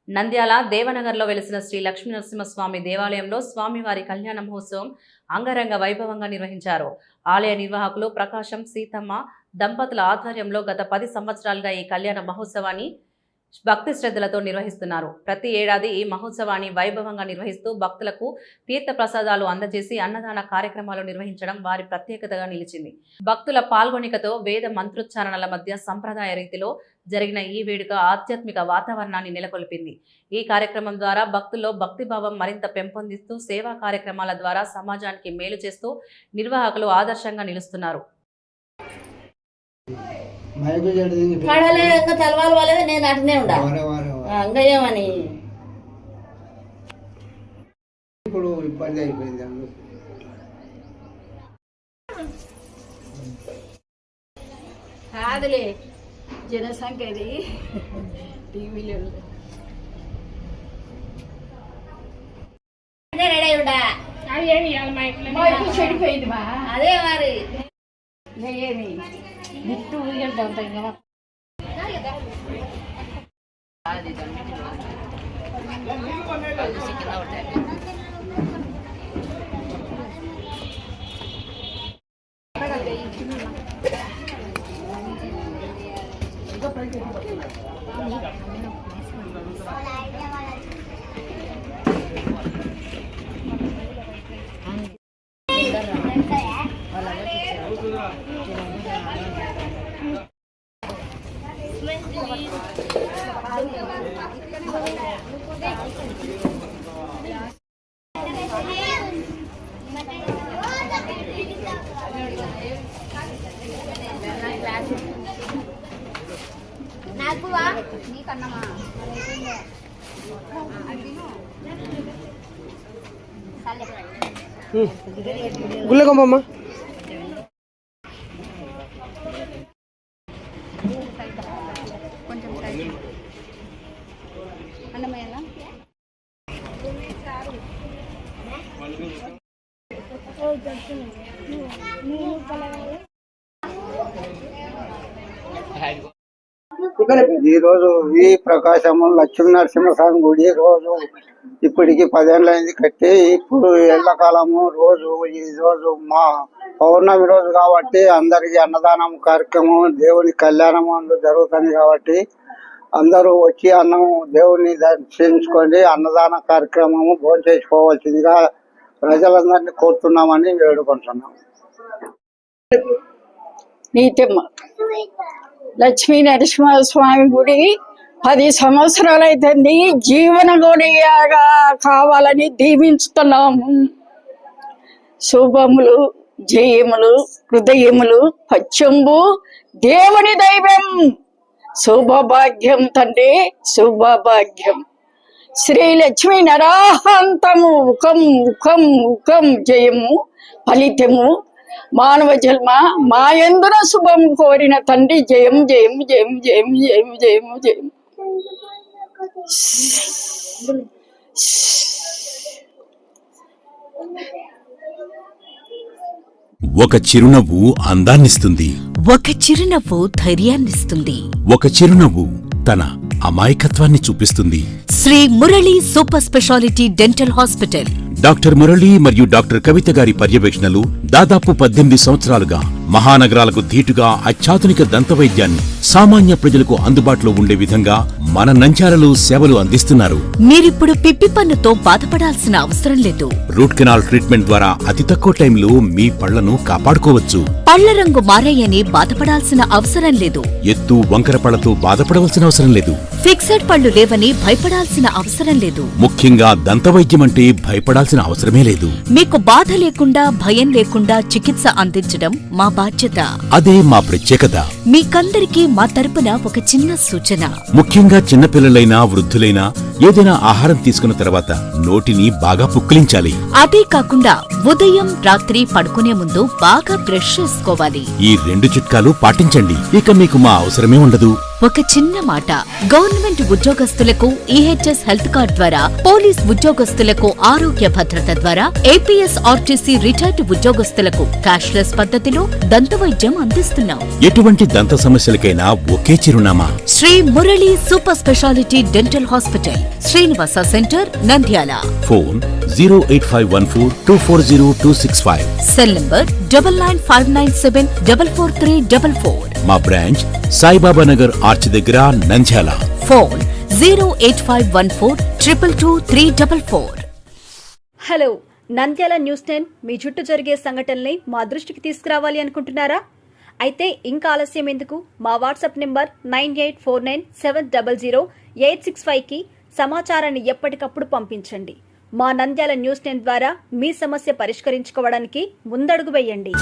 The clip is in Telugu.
నంద్యాల దేవనగర్లో వెలిసిన శ్రీ లక్ష్మీనరసింహస్వామి దేవాలయంలో స్వామివారి కళ్యాణ మహోత్సవం అంగరంగ వైభవంగా నిర్వహించారు. ఆలయ నిర్వాహకులు ప్రకాశం సీతమ్మ దంపతుల ఆధ్వర్యంలో గత 10 సంవత్సరాలుగా ఈ కళ్యాణ మహోత్సవాన్ని భక్తి శ్రద్ధలతో నిర్వహిస్తున్నారు. ప్రతి ఏడాది ఈ మహోత్సవాన్ని వైభవంగా నిర్వహిస్తూ భక్తులకు తీర్థ ప్రసాదాలు అందజేసి అన్నదాన కార్యక్రమాలు నిర్వహించడం వారి ప్రత్యేకతగా నిలిచింది. భక్తుల పాల్గొనికతో వేద మంత్రోచ్చారణల మధ్య సంప్రదాయ రీతిలో జరిగిన ఈ వేడుక ఆధ్యాత్మిక వాతావరణాన్ని నెలకొల్పింది. ఈ కార్యక్రమం ద్వారా భక్తుల్లో భక్తిభావం మరింత పెంపొందిస్తూ సేవా కార్యక్రమాల ద్వారా సమాజానికి మేలు చేస్తూ నిర్వాహకులు ఆదర్శంగా నిలుస్తున్నారు. తెలవాలి వాళ్ళే నేను అటనే ఉండా ఇంకా ఏమని ఇప్పుడు ఇబ్బంది అయిపోయింది. కాదులే జనసంఖ్య ఇది టీవీలో చెడిపోయింది అదే మరి ఏమి బిట్టు అంత గుల్లగమ్మమ్మ ఈ రోజు ఈ ప్రకాశము లక్ష్మీనరసింహస్వామి గుడి రోజు ఇప్పటికి 10 ఏళ్ళైంది కట్టి. ఇప్పుడు ఎల్లకాలము ఈ రోజు మా పౌర్ణమి రోజు కాబట్టి అందరికి అన్నదానం కార్యక్రమం దేవుని కళ్యాణం జరుగుతుంది కాబట్టి అందరూ వచ్చి అన్నము దేవుని దర్శించుకొని అన్నదాన కార్యక్రమము భోజనం చేసుకోవాల్సిందిగా ప్రజలందరినీ కోరుతున్నామని వేడుకుంటున్నాం. నీతమ్మ లక్ష్మీ నరసింహస్వామి గుడి 10 సంవత్సరాలు అవుతుంది. జీవన గుడిగా కావాలని దీవించుతున్నాము. శుభములు జయములు హృదయములు పచ్చంబు దేవుని దైవం శుభభాగ్యం తండ్రి శుభభాగ్యం. శ్రీ లక్ష్మీ నరాహంతము ఉకం ఉకం ఉకం జయము ఫలితము మానవ జన్మ మాయందున శుభం కోరిన తండ్రి జయం జయం జయం జయం జయం జయం జయం. ఒక చిరునవ్వు అందాన్నిస్తుంది, ఒక చిరునవ్వు ధైర్యాన్నిస్తుంది, ఒక చిరునవ్వు తన అమాయకత్వాన్ని చూపిస్తుంది. Shri Murali super speciality dental hospital. Doctor Murali మరియు డాక్టర్ కవిత గారి పర్యవేక్షణలు దాదాపు 18 సంవత్సరాలుగా మహానగరాలకు ధీటుగా అత్యాధునిక దంతవైద్యాన్ని సామాన్య ప్రజలకు అందుబాటులో ఉండే విధంగా మన నంద్యాలలో సేవలు అందిస్తున్నారు. మీరిప్పుడు పిప్పి పన్నుతో బాధపడాల్సిన అవసరం లేదు. రూట్ కెనాల్ ట్రీట్మెంట్ ద్వారా అతి తక్కువ టైంలో మీ పళ్లను కాపాడుకోవచ్చు. పళ్ల రంగు మారాయని బాధపడాల్సిన అవసరం లేదు. ఎత్తు వంకర పళ్లతో బాధపడవలసిన అవసరం లేదు. ఫిక్సెడ్ పళ్లు లేవని భయపడాల్సిన అవసరం లేదు. ముఖ్యంగా దంతవైద్యం అంటే భయపడాల్సిన అవసరమే లేదు. మీకు బాధ లేకుండా భయం లేకుండా చికిత్స అందించడం మా బాధ్యత. అదే మా ప్రత్యేకత. మీకందరికీ మా తరపున ఒక చిన్న సూచన. ముఖ్యంగా చిన్నపిల్లలైనా వృద్ధులైనా ఏదైనా ఆహారం తీసుకున్న తర్వాత నోటిని బాగా పుక్కిలించాలి. అదే కాకుండా ఉదయం రాత్రి పడుకునే ముందు బాగా బ్రష్ చేసుకోవాలి. ఈ 2 చిట్కాలు పాటించండి, ఇక మీకు మా అవసరమే ఉండదు. ఒక చిన్న మాట. గవర్నమెంట్ ఉద్యోగస్తులకు ఈహెచ్ఎస్ హెల్త్ కార్డ్ ద్వారా, పోలీస్ ఉద్యోగస్తులకు ఆరోగ్య భద్రత ద్వారా, ఏపీఎస్ ఆర్టీసీ రిటైర్డ్ ఉద్యోగస్తులకు క్యాష్లెస్ పద్ధతిలో దంతవైద్యం అందిస్తున్నాం. ఎటువంటి దంత సమస్యలకైనా ఒకే చిరునామా. Shri Murali super speciality dental hospital, Srinivasa centre, Nandyal. Phone 08514240265. Cell number 9959744344. మా బ్రాంచ్ సాయిబాబా నగర్ ఆర్చ్ దగ్గర, Nandyal. Phone 08514222344. Hello, Nandyal news 10 మీ చుట్టూ జరిగే సంఘటనల్ని మా దృష్టికి తీసుకురావాలి అనుకుంటున్నారా? అయితే ఇంకా ఆలస్యం ఎందుకు? మా వాట్సాప్ నెంబర్ 9849700865కి సమాచారాన్ని ఎప్పటికప్పుడు పంపించండి. మా నంద్యాల న్యూస్ 10 ద్వారా మీ సమస్య పరిష్కరించుకోవడానికి ముందడుగు వేయండి.